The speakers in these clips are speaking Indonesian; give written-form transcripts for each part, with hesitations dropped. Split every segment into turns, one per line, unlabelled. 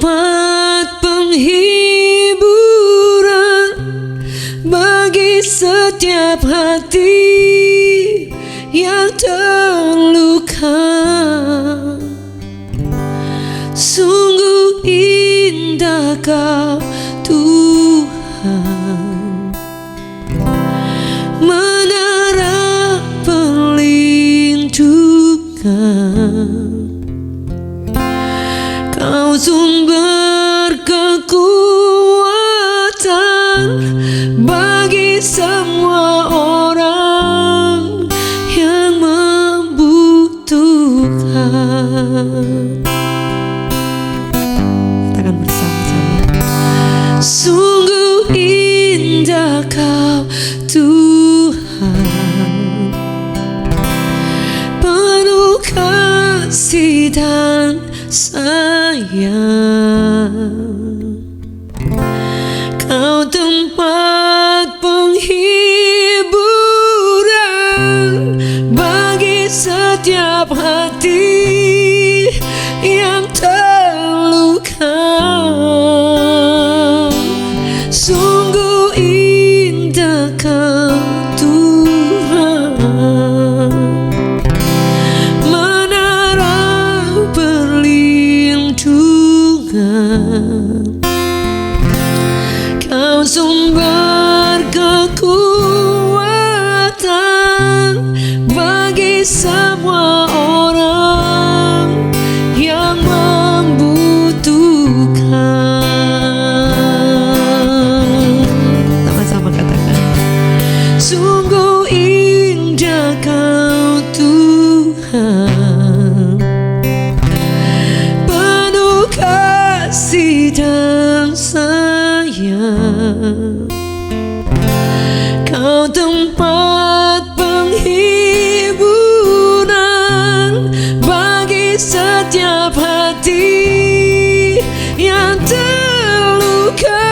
tempat penghiburan bagi setiap hati yang terluka. Sungguh indah Kau Tuhan, menara perlindungan. Kau sumber kekuatan bagi semua orang yang membutuhkan. Katakan bersama-sama. Sungguh indah Kau Tuhan, penuh kasih dan sayang. Kau tempat penghiburan bagi setiap hati yang terluka. Sungguh indah Kau Tuhan, menara perlindungan. Kau sumber kekuatan bagi semua orang yang membutuhkan. Sama-sama katakan. Sungguh indah Kau Tuhan, penuh kasih dan sayang. Kau tempat penghiburan bagi setiap hati yang terluka.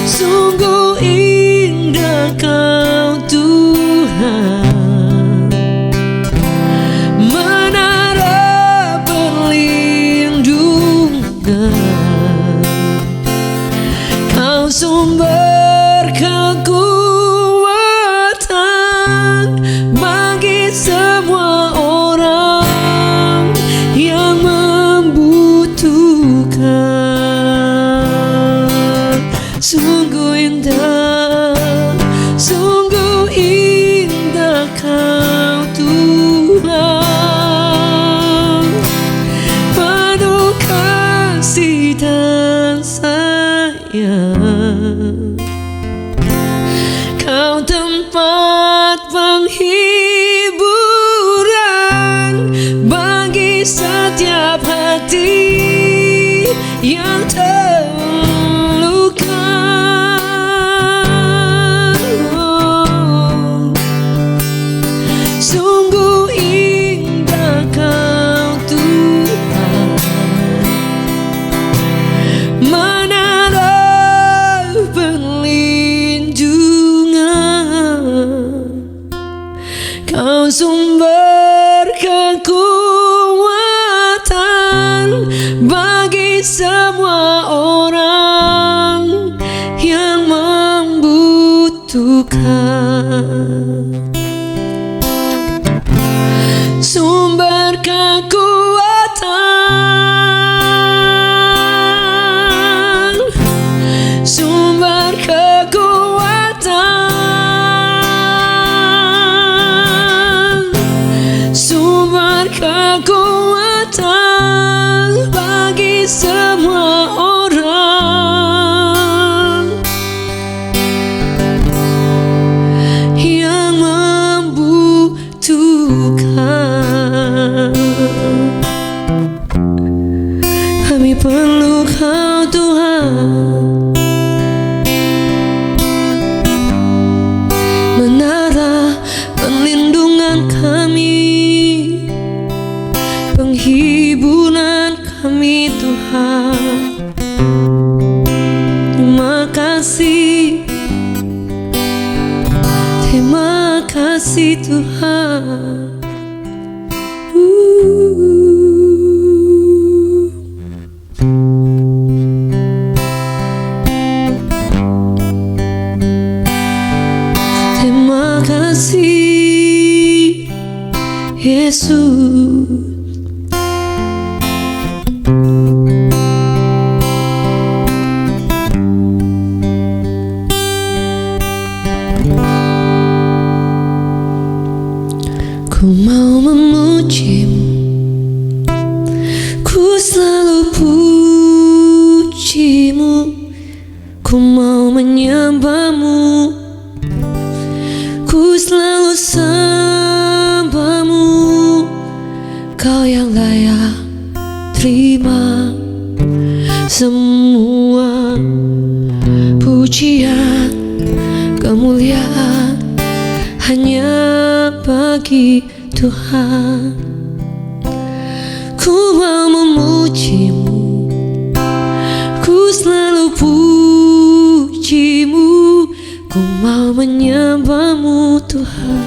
Sungguh indah Kau Tuhan, menara perlindungan. Kau sumber kekuatan bagi semua orang yang membutuhkan. Sungguh indah Kau Tuhan, penuh kasih dan sayang. Kau tempat penghiburan bagi setiap hati yang terluka. Sungguh indah Kau Tuhan, menara perlindungan. Kau sumber kekuatan bagi semua orang yang membutuhkan. Sumber kekuatan, sumber kekuatan, sumber kekuatan bagi semua orang yang membutuhkan. Kami perlu Kau Tuhan, menara perlindungan kami, penghiburan kami Tuhan. Terima kasih, terima kasih Tuhan. Yesus. Ku mau memujimu, ku selalu pujimu, ku mau menyembahmu, ku selalu sembahmu. Kau yang layak terima semua pujian, kemuliaan hanya bagi Tuhan. Ku mau memujimu, ku selalu pujimu, ku mau menyembahmu Tuhan,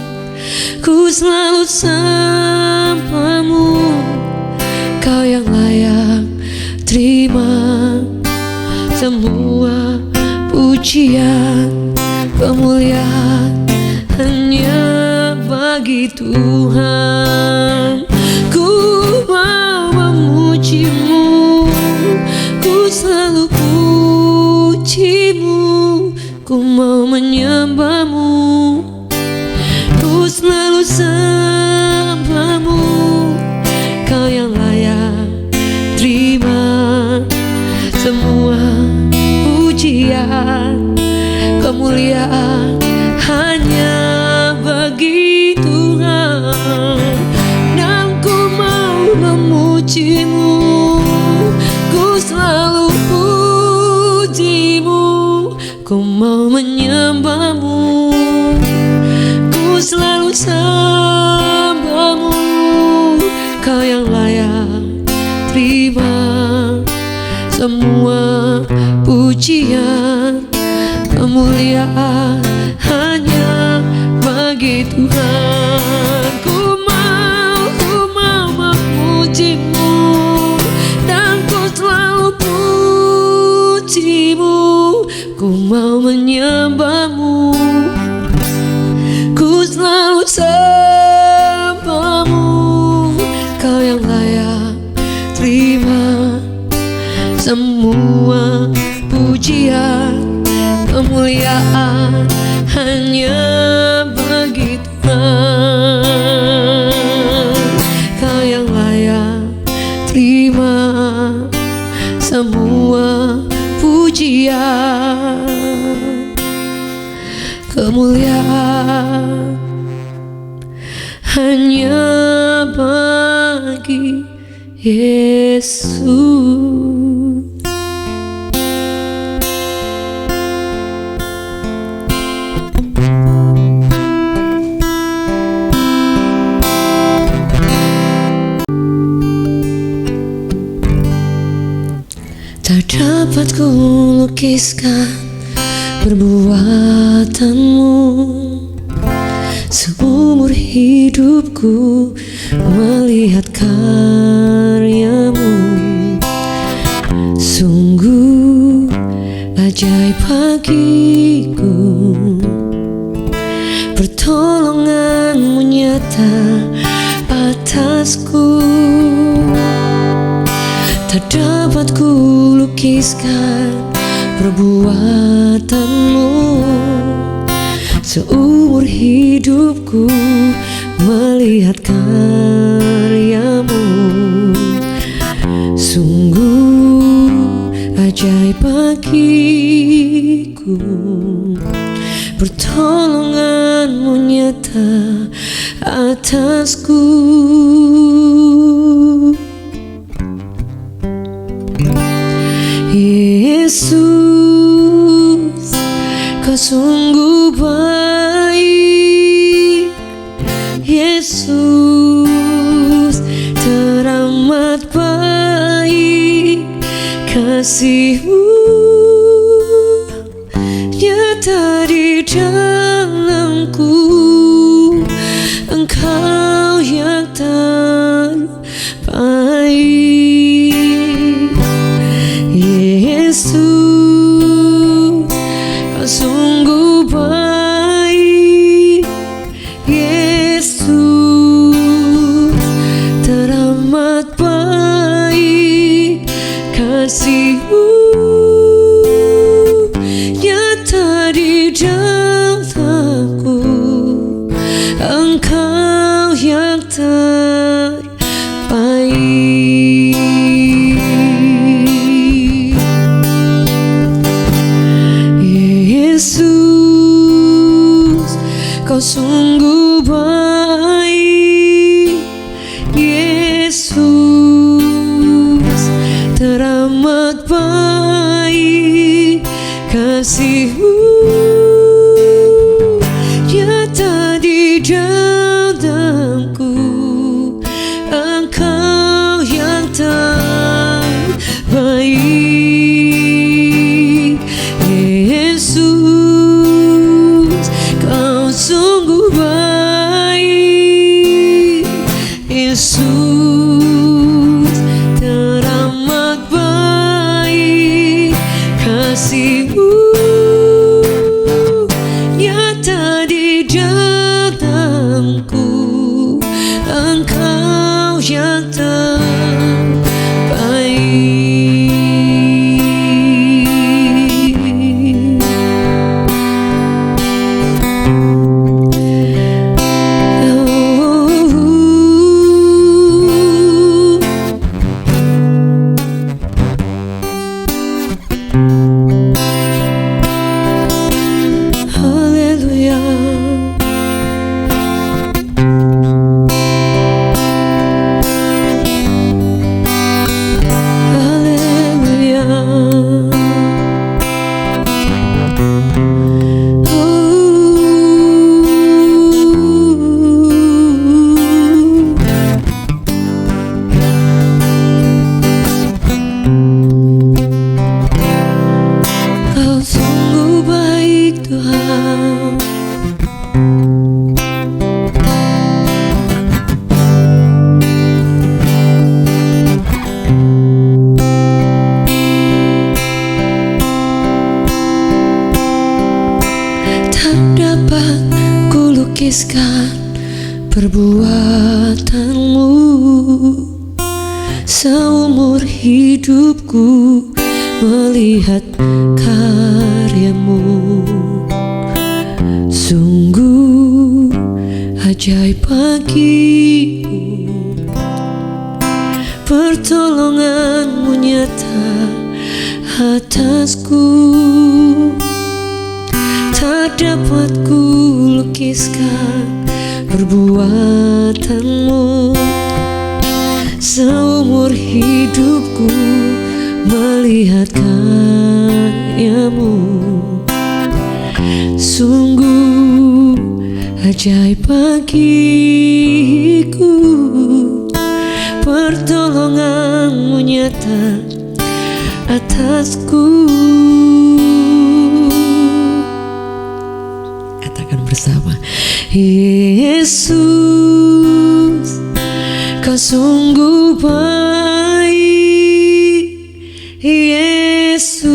ku selalu sembahmu. Kau yang layak terima semua pujian, kemuliaan hanya bagi Tuhan. Ku mau memujimu, ku selalu pujimu, ku mau menyembahmu, ku selalu sembahmu. Kau yang layak terima semua pujian, kemuliaan hanya bagi Tuhan. Dan ku mau memujimu, ku selalu pujimu, ku mau menyembahmu, ku selalu sembahmu. Kau yang layak terima semua pujian, kemuliaan hanya bagi Tuhan. Ku mau memujimu, dan ku selalu pujimu, ku mau menyembahmu, ku selalu sembahmu. Kau yang layak terima semua pujian, kemuliaan hanya bagi Tuhan. Kau yang layak terima semua pujian, kemuliaan hanya bagi Yesus. Tak dapat ku lukiskan perbuatanmu, seumur hidupku melihat karyamu. Sungguh ajaib bagiku, pertolonganmu nyata atasku. Tak dapat ku lukiskan perbuatanmu, seumur hidupku melihat karyamu. Sungguh ajaib bagiku, pertolonganmu nyata atasku. Yesus, Kau sungguh baik. Yesus, teramat baik. Kasih-Mu nyata di dalamku. Engkau yang terbaik. Yesus, Kau sungguh baik. Yesus, Yesus, kau sungguh baik. Yesus, teramat baik. Kasih-Mu nyata di dalamku. Engkau yang terbaik. Yesus, kau sungguh baik. Yesus, teramat baik. Kasih-Mu nyata di dalamku. Engkau yang lukiskan perbuatanmu seumur hidupku melihat karyamu. Sungguh ajaib bagiku, pertolonganmu nyata atasku. Tak dapat ku lukiskan perbuatanmu seumur hidupku melihat karyamu. Sungguh ajaib bagiku, pertolonganmu nyata atasku. Katakan bersama, Yesus, kau sungguh baik. Yesus,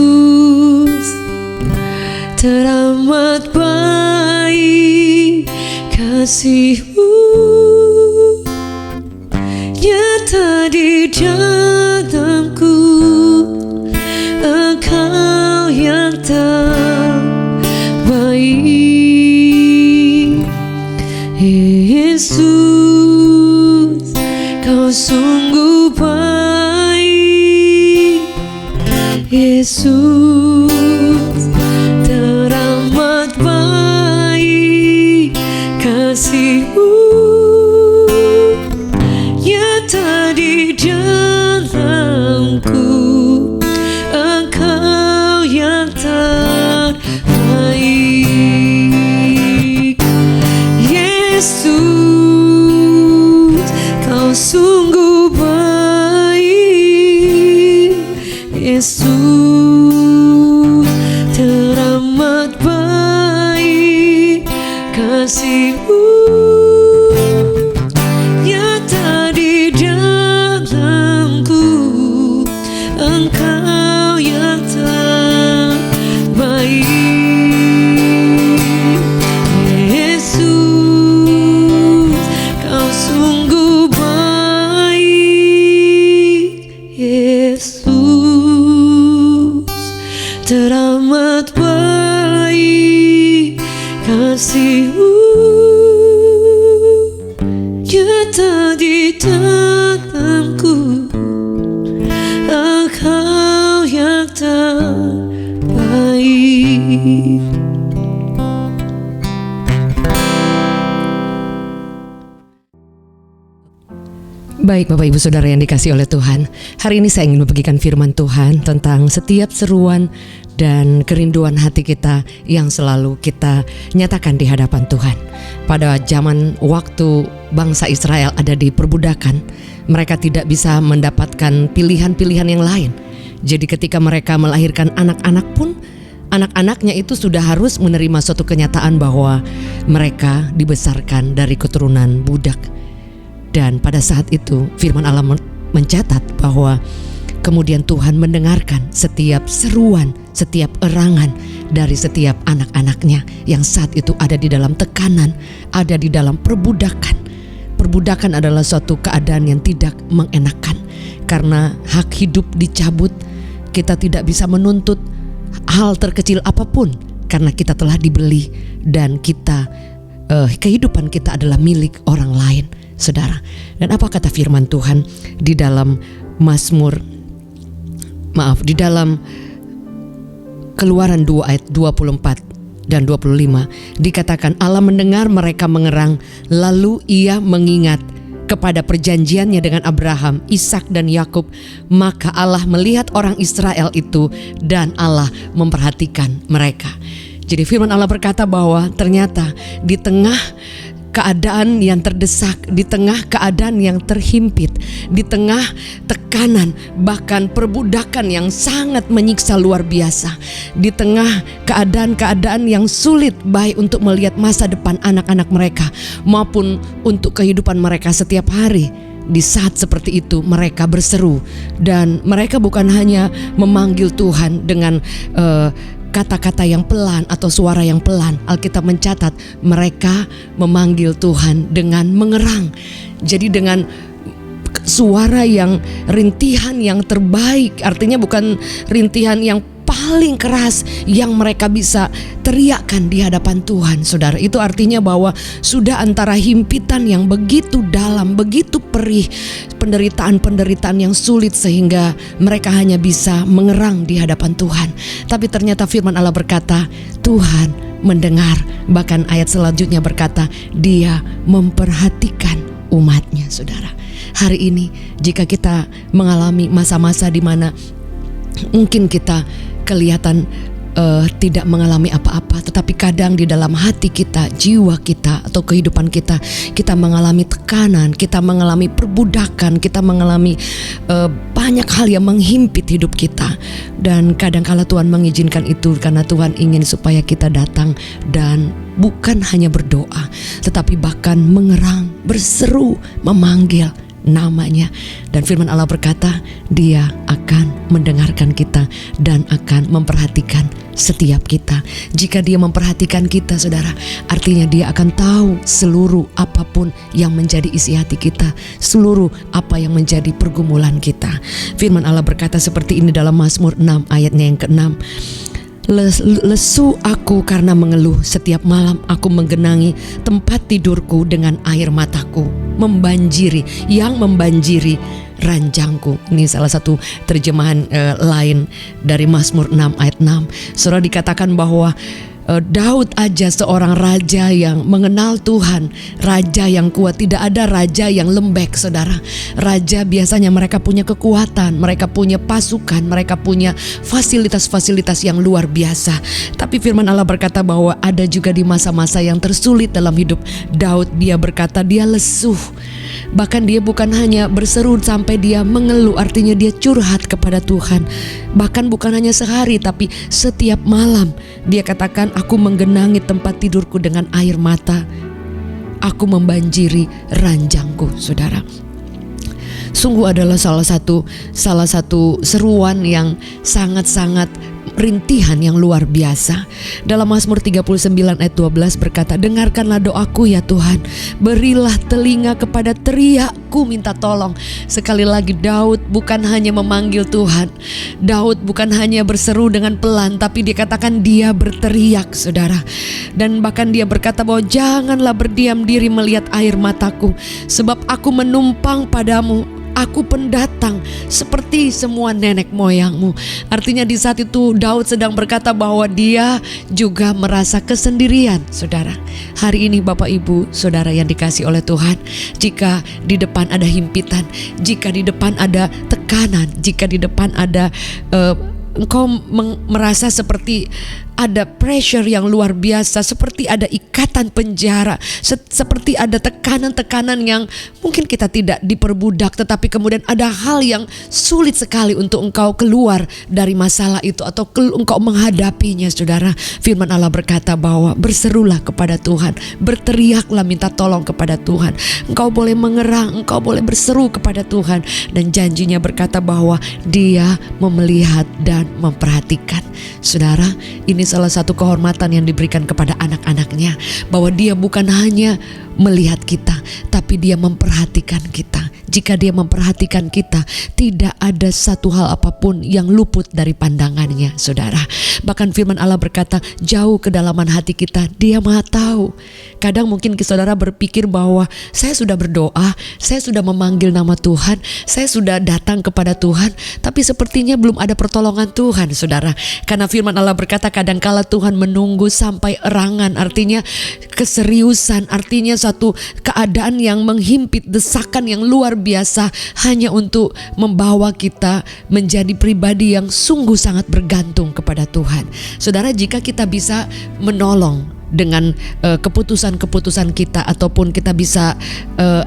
teramat baik. Kasih-Mu nyata di dalamku. Engkau yang terbaik. Yesus, kau sungguh baik. Yesus, teramat baik. Kasih-Mu nyata di dalamku. Engkau yang terbaik. Yesus, kau sungguh baik. Yesus, teramat baik. Kasih-Mu nyata di dalamku. Engkau yang terbaik. Yesus, kau sungguh baik. Yesus, teramat baik. Kasih-Mu nyata di di dalamku, Engkau yang terbaik.
Baik Bapak Ibu Saudara yang dikasihi oleh Tuhan, hari ini saya ingin membagikan firman Tuhan tentang setiap seruan dan kerinduan hati kita yang selalu kita nyatakan di hadapan Tuhan. Pada zaman waktu bangsa Israel ada di perbudakan, mereka tidak bisa mendapatkan pilihan-pilihan yang lain. Jadi ketika mereka melahirkan anak-anak pun, anak-anaknya itu sudah harus menerima suatu kenyataan bahwa mereka dibesarkan dari keturunan budak. Dan pada saat itu firman Allah mencatat bahwa kemudian Tuhan mendengarkan setiap seruan, setiap erangan dari setiap anak-anaknya yang saat itu ada di dalam tekanan, ada di dalam perbudakan. Perbudakan adalah suatu keadaan yang tidak mengenakan, karena hak hidup dicabut. Kita tidak bisa menuntut hal terkecil apapun karena kita telah dibeli dan kita kehidupan kita adalah milik orang lain, saudara. Dan apa kata firman Tuhan di dalam di dalam Keluaran 2 ayat 24 dan 25 dikatakan, Allah mendengar mereka mengerang, lalu ia mengingat kepada perjanjiannya dengan Abraham, Ishak dan Yakub. Maka Allah melihat orang Israel itu dan Allah memperhatikan mereka. Jadi firman Allah berkata bahwa ternyata di tengah keadaan yang terdesak, di tengah keadaan yang terhimpit, di tengah tekanan, bahkan perbudakan yang sangat menyiksa luar biasa, di tengah keadaan-keadaan yang sulit baik untuk melihat masa depan anak-anak mereka maupun untuk kehidupan mereka setiap hari. Di saat seperti itu mereka berseru, dan mereka bukan hanya memanggil Tuhan dengan kata-kata yang pelan atau suara yang pelan. Alkitab mencatat mereka memanggil Tuhan dengan mengerang. Jadi dengan suara yang rintihan yang terbaik, artinya bukan rintihan yang paling keras yang mereka bisa teriakkan di hadapan Tuhan, saudara. Itu artinya bahwa sudah antara himpitan yang begitu dalam, begitu perih, penderitaan-penderitaan yang sulit sehingga mereka hanya bisa mengerang di hadapan Tuhan. Tapi ternyata firman Allah berkata, Tuhan mendengar. Bahkan ayat selanjutnya berkata, Dia memperhatikan umatnya, saudara. Hari ini jika kita mengalami masa-masa di mana mungkin kita kelihatan tidak mengalami apa-apa, tetapi kadang di dalam hati kita, jiwa kita atau kehidupan kita, kita mengalami tekanan, kita mengalami perbudakan, kita mengalami banyak hal yang menghimpit hidup kita. Dan kadang-kala Tuhan mengizinkan itu karena Tuhan ingin supaya kita datang dan bukan hanya berdoa, tetapi bahkan mengerang, berseru, memanggil namanya. Dan firman Allah berkata, Dia akan mendengarkan kita dan akan memperhatikan setiap kita. Jika Dia memperhatikan kita, saudara, artinya Dia akan tahu seluruh apapun yang menjadi isi hati kita, seluruh apa yang menjadi pergumulan kita. Firman Allah berkata seperti ini dalam Mazmur 6 ayatnya yang ke-6. Lesu aku karena mengeluh, setiap malam aku menggenangi tempat tidurku dengan air mataku, yang membanjiri ranjangku. Ini salah satu terjemahan lain dari Mazmur 6 ayat 6. Saudara, dikatakan bahwa Daud aja seorang raja yang mengenal Tuhan, raja yang kuat. Tidak ada raja yang lembek, saudara. Raja biasanya mereka punya kekuatan, mereka punya pasukan, mereka punya fasilitas-fasilitas yang luar biasa. Tapi firman Allah berkata bahwa ada juga di masa-masa yang tersulit dalam hidup Daud, dia berkata dia lesuh. Bahkan dia bukan hanya berseru sampai dia mengeluh, artinya dia curhat kepada Tuhan. Bahkan bukan hanya sehari, tapi setiap malam dia katakan, aku menggenangi tempat tidurku dengan air mata, aku membanjiri ranjangku, saudara. Sungguh adalah salah satu seruan yang sangat-sangat rintihan yang luar biasa. Dalam Mazmur 39 ayat 12 berkata, dengarkanlah doaku ya Tuhan, berilah telinga kepada teriakku minta tolong. Sekali lagi, Daud bukan hanya memanggil Tuhan, Daud bukan hanya berseru dengan pelan, tapi dia katakan dia berteriak, saudara. Dan bahkan dia berkata bahwa janganlah berdiam diri melihat air mataku, sebab aku menumpang padamu. Aku pendatang seperti semua nenek moyangmu. Artinya di saat itu Daud sedang berkata bahwa dia juga merasa kesendirian, saudara. Hari ini Bapak Ibu Saudara yang dikasihi oleh Tuhan, jika di depan ada himpitan, jika di depan ada tekanan, jika di depan ada engkau merasa seperti ada pressure yang luar biasa, seperti ada ikatan penjara, seperti ada tekanan-tekanan yang mungkin kita tidak diperbudak, tetapi kemudian ada hal yang sulit sekali untuk engkau keluar dari masalah itu atau engkau menghadapinya, saudara. Firman Allah berkata bahwa berserulah kepada Tuhan, berteriaklah minta tolong kepada Tuhan. Engkau boleh mengerang, engkau boleh berseru kepada Tuhan, dan janjinya berkata bahwa Dia melihat dan memperhatikan. Saudara, ini salah satu kehormatan yang diberikan kepada anak-anaknya, bahwa Dia bukan hanya melihat kita, tapi Dia memperhatikan kita. Jika Dia memperhatikan kita, tidak ada satu hal apapun yang luput dari pandangannya, saudara. Bahkan firman Allah berkata, jauh kedalaman hati kita Dia Maha tahu. Kadang mungkin saudara berpikir bahwa saya sudah berdoa, saya sudah memanggil nama Tuhan, saya sudah datang kepada Tuhan, tapi sepertinya belum ada pertolongan Tuhan, saudara. Karena firman Allah berkata kadangkala Tuhan menunggu sampai erangan, artinya keseriusan, artinya satu keadaan yang menghimpit, desakan yang luar biasa, hanya untuk membawa kita menjadi pribadi yang sungguh sangat bergantung kepada Tuhan. Saudara, jika kita bisa menolong dengan keputusan-keputusan kita, ataupun kita bisa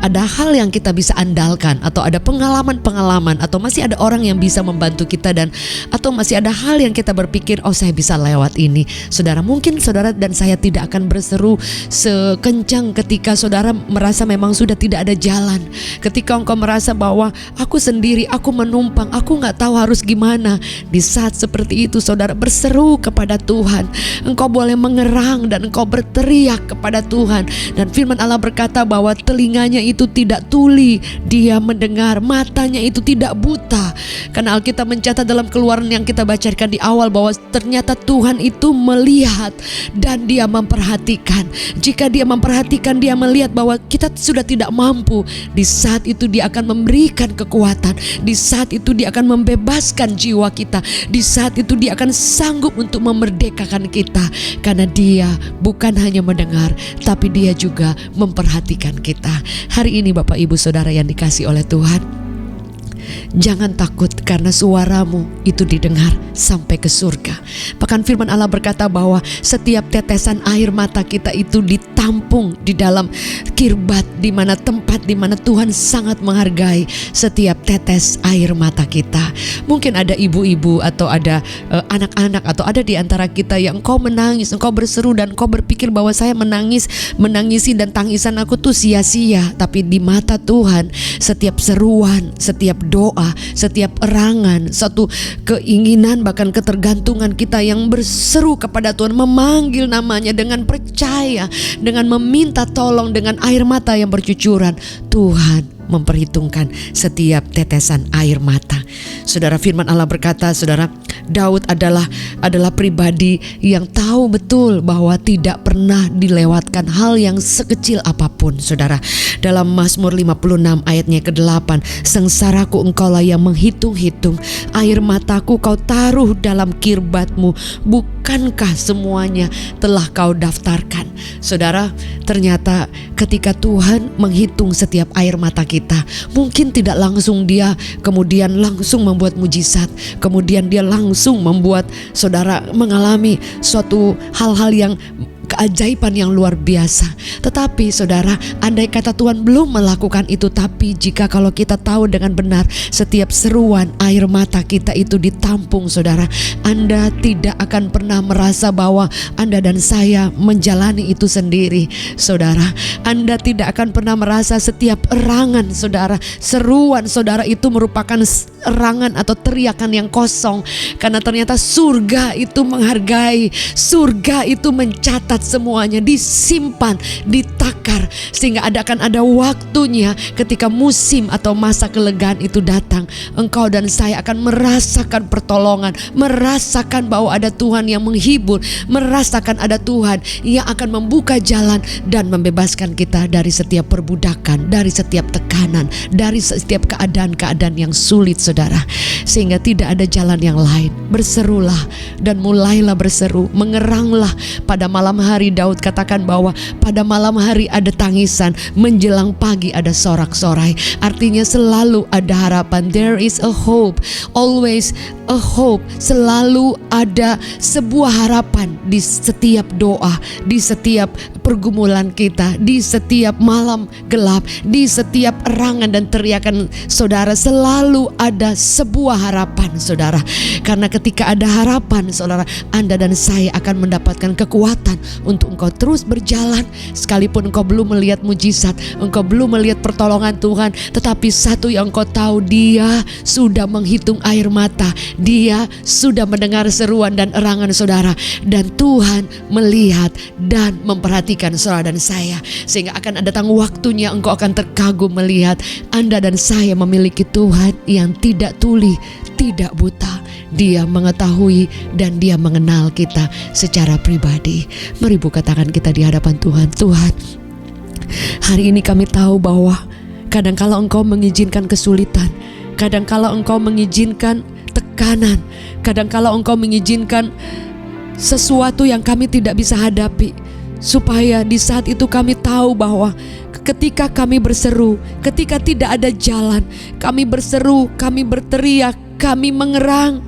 ada hal yang kita bisa andalkan, atau ada pengalaman-pengalaman, atau masih ada orang yang bisa membantu kita, dan atau masih ada hal yang kita berpikir, oh saya bisa lewat ini. Saudara, mungkin saudara dan saya tidak akan berseru sekencang ketika saudara merasa memang sudah tidak ada jalan, ketika engkau merasa bahwa aku sendiri, aku menumpang, aku gak tahu harus gimana. Di saat seperti itu saudara berseru kepada Tuhan, engkau boleh mengerang dan engkau berteriak kepada Tuhan. Dan firman Allah berkata bahwa telinganya itu tidak tuli, Dia mendengar, matanya itu tidak buta. Karena Alkitab mencatat dalam Keluaran yang kita bacakan di awal bahwa ternyata Tuhan itu melihat dan Dia memperhatikan. Jika Dia memperhatikan, Dia melihat bahwa kita sudah tidak mampu, di saat itu Dia akan memberikan kekuatan, di saat itu Dia akan membebaskan jiwa kita, di saat itu Dia akan sanggup untuk memerdekakan kita. Karena Dia bukan hanya mendengar, tapi Dia juga memperhatikan kita. Hari ini Bapak Ibu Saudara yang dikasihi oleh Tuhan, jangan takut karena suaramu itu didengar sampai ke surga. Bahkan firman Allah berkata bahwa setiap tetesan air mata kita itu ditampung di dalam kirbat, di mana tempat di mana Tuhan sangat menghargai setiap tetes air mata kita. Mungkin ada ibu-ibu atau ada anak-anak atau ada di antara kita yang engkau menangis, engkau berseru dan engkau berpikir bahwa saya menangisi dan tangisan aku tuh sia-sia. Tapi di mata Tuhan setiap seruan, setiap doa, setiap erangan, satu keinginan bahkan ketergantungan kita yang berseru kepada Tuhan, memanggil namanya dengan percaya, dengan meminta tolong, dengan air mata yang bercucuran, Tuhan memperhitungkan setiap tetesan air mata. Saudara, firman Allah berkata, saudara, Daud adalah pribadi yang tahu betul bahwa tidak pernah dilewatkan hal yang sekecil apapun, saudara. Dalam Mazmur 56 ayatnya ke-8, sengsaraku engkaulah yang menghitung-hitung, air mataku kau taruh dalam kirbatmu, bukankah semuanya telah kau daftarkan? Saudara, ternyata ketika Tuhan menghitung setiap air mata kita, mungkin tidak langsung Dia kemudian langsung membuat mujizat, kemudian Dia langsung membuat saudara mengalami suatu hal-hal yang keajaiban yang luar biasa. Tetapi saudara, andai kata Tuhan belum melakukan itu, tapi jika kalau kita tahu dengan benar setiap seruan air mata kita itu ditampung, saudara, Anda tidak akan pernah merasa bahwa Anda dan saya menjalani itu sendiri. Saudara, Anda tidak akan pernah merasa setiap erangan saudara, seruan saudara itu merupakan erangan atau teriakan yang kosong. Karena ternyata surga itu menghargai, surga itu mencatat semuanya, disimpan, ditakar, sehingga akan ada waktunya ketika musim atau masa kelegaan itu datang, engkau dan saya akan merasakan pertolongan, merasakan bahwa ada Tuhan yang menghibur, merasakan ada Tuhan yang akan membuka jalan dan membebaskan kita dari setiap perbudakan, dari setiap tekanan, dari setiap keadaan-keadaan yang sulit, saudara. Sehingga tidak ada jalan yang lain. Berserulah dan mulailah berseru, mengeranglah. Pada malam hari Daud katakan bahwa pada malam hari ada tangisan, menjelang pagi ada sorak-sorai. Artinya selalu ada harapan. There is a hope, always a hope. Selalu ada sebuah harapan di setiap doa, di setiap pergumulan kita, di setiap malam gelap, di setiap erangan dan teriakan saudara. Selalu ada sebuah harapan, saudara. Karena ketika ada harapan, saudara, Anda dan saya akan mendapatkan kekuatan untuk engkau terus berjalan. Sekalipun engkau belum melihat mujizat, engkau belum melihat pertolongan Tuhan, tetapi satu yang engkau tahu, Dia sudah menghitung air mata, Dia sudah mendengar seruan dan erangan saudara, dan Tuhan melihat dan memperhatikan saudara dan saya. Sehingga akan datang waktunya engkau akan terkagum melihat Anda dan saya memiliki Tuhan yang tidak tuli, tidak buta. Dia mengetahui dan Dia mengenal kita secara pribadi. Mari katakan kita di hadapan Tuhan. Tuhan, hari ini kami tahu bahwa kadangkala Engkau mengizinkan kesulitan, kadangkala Engkau mengizinkan tekanan, kadangkala Engkau mengizinkan sesuatu yang kami tidak bisa hadapi, supaya di saat itu kami tahu bahwa ketika kami berseru, ketika tidak ada jalan, kami berseru, kami berteriak, kami mengerang,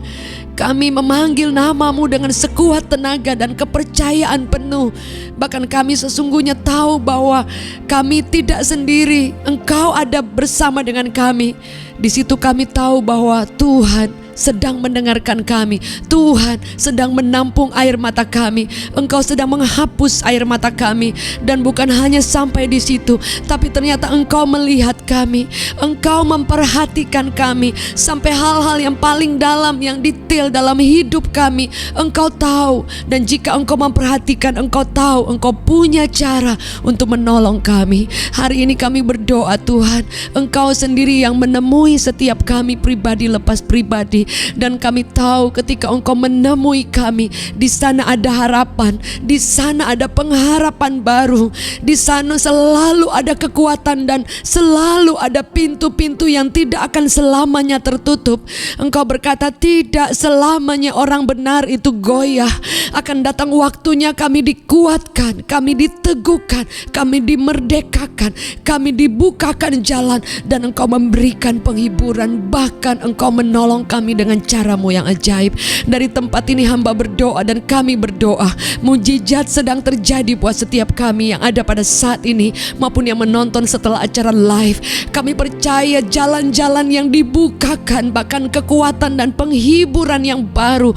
kami memanggil nama-Mu dengan sekuat tenaga dan kepercayaan penuh. Bahkan kami sesungguhnya tahu bahwa kami tidak sendiri, Engkau ada bersama dengan kami. Di situ kami tahu bahwa Tuhan sedang mendengarkan kami, Tuhan sedang menampung air mata kami, Engkau sedang menghapus air mata kami. Dan bukan hanya sampai di situ, tapi ternyata Engkau melihat kami, Engkau memperhatikan kami sampai hal-hal yang paling dalam, yang detail dalam hidup kami. Engkau tahu, dan jika Engkau memperhatikan, Engkau tahu, Engkau punya cara untuk menolong kami. Hari ini kami berdoa, Tuhan, Engkau sendiri yang menemui setiap kami pribadi lepas pribadi. Dan kami tahu ketika Engkau menemui kami, di sana ada harapan, di sana ada pengharapan baru, di sana selalu ada kekuatan dan selalu ada pintu-pintu yang tidak akan selamanya tertutup. Engkau berkata tidak selamanya orang benar itu goyah. Akan datang waktunya kami dikuatkan, kami diteguhkan, kami dimerdekakan, kami dibukakan jalan, dan Engkau memberikan penghiburan. Bahkan Engkau menolong kami dengan cara-Mu yang ajaib. Dari tempat ini hamba berdoa dan kami berdoa, mujizat sedang terjadi buat setiap kami yang ada pada saat ini maupun yang menonton setelah acara live. Kami percaya jalan-jalan yang dibukakan, bahkan kekuatan dan penghiburan yang baru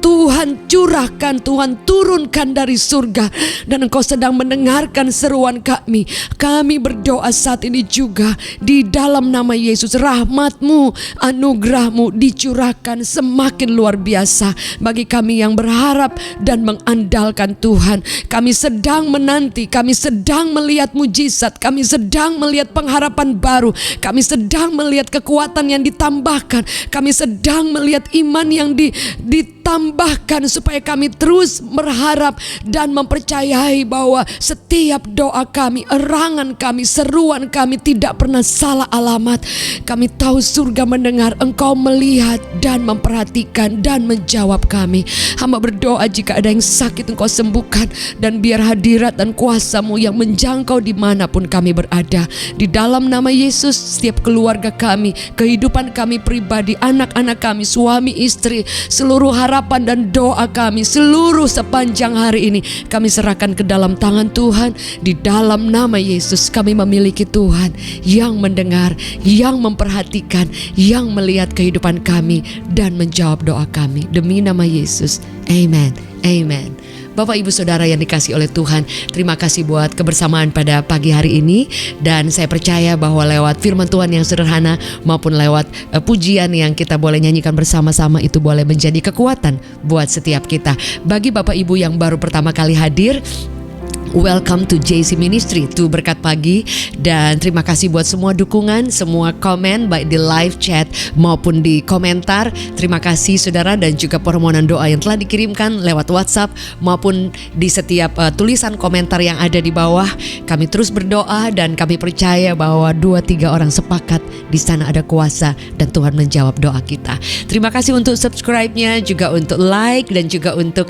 Tuhan curahkan, Tuhan turunkan dari surga, dan Engkau sedang mendengarkan seruan kami. Kami berdoa saat ini juga di dalam nama Yesus, rahmat-Mu, anugerah-Mu dicurahkan semakin luar biasa bagi kami yang berharap dan mengandalkan Tuhan. Kami sedang menanti, kami sedang melihat mujizat, kami sedang melihat pengharapan baru, kami sedang melihat kekuatan yang ditambahkan, kami sedang melihat iman yang ditambahkan, supaya kami terus berharap dan mempercayai bahwa setiap doa kami, erangan kami, seruan kami tidak pernah salah alamat. Kami tahu surga mendengar, Engkau melihat dan memperhatikan dan menjawab kami. Hamba berdoa jika ada yang sakit Engkau sembuhkan, dan biar hadirat dan kuasa-Mu yang menjangkau dimanapun kami berada. Di dalam nama Yesus, setiap keluarga kami, kehidupan kami pribadi, anak-anak kami, suami, istri, seluruh harapan dan doa kami seluruh sepanjang hari ini kami serahkan ke dalam tangan Tuhan. Di dalam nama Yesus kami memiliki Tuhan yang mendengar, yang memperhatikan, yang melihat kehidupan kami dan menjawab doa kami. Demi nama Yesus, amen, amen. Bapak Ibu Saudara yang dikasihi oleh Tuhan, terima kasih buat kebersamaan pada pagi hari ini. Dan saya percaya bahwa lewat firman Tuhan yang sederhana maupun lewat pujian yang kita boleh nyanyikan bersama-sama itu boleh menjadi kekuatan buat setiap kita. Bagi Bapak Ibu yang baru pertama kali hadir, welcome to JC Ministry, to Berkat Pagi. Dan terima kasih buat semua dukungan, semua komen baik di live chat maupun di komentar. Terima kasih saudara, dan juga permohonan doa yang telah dikirimkan lewat WhatsApp maupun di setiap tulisan komentar yang ada di bawah. Kami terus berdoa dan kami percaya bahwa 2-3 orang sepakat, di sana ada kuasa dan Tuhan menjawab doa kita. Terima kasih untuk subscribe-nya, juga untuk like dan juga untuk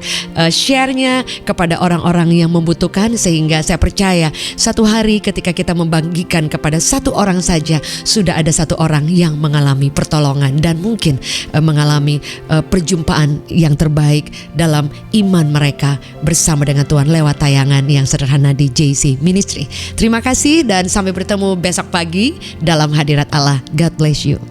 share-nya kepada orang-orang yang membutuhkan. Sehingga saya percaya satu hari ketika kita membagikan kepada satu orang saja, sudah ada satu orang yang mengalami pertolongan dan mungkin mengalami perjumpaan yang terbaik dalam iman mereka bersama dengan Tuhan lewat tayangan yang sederhana di JC Ministry. Terima kasih dan sampai bertemu besok pagi dalam hadirat Allah. God bless you.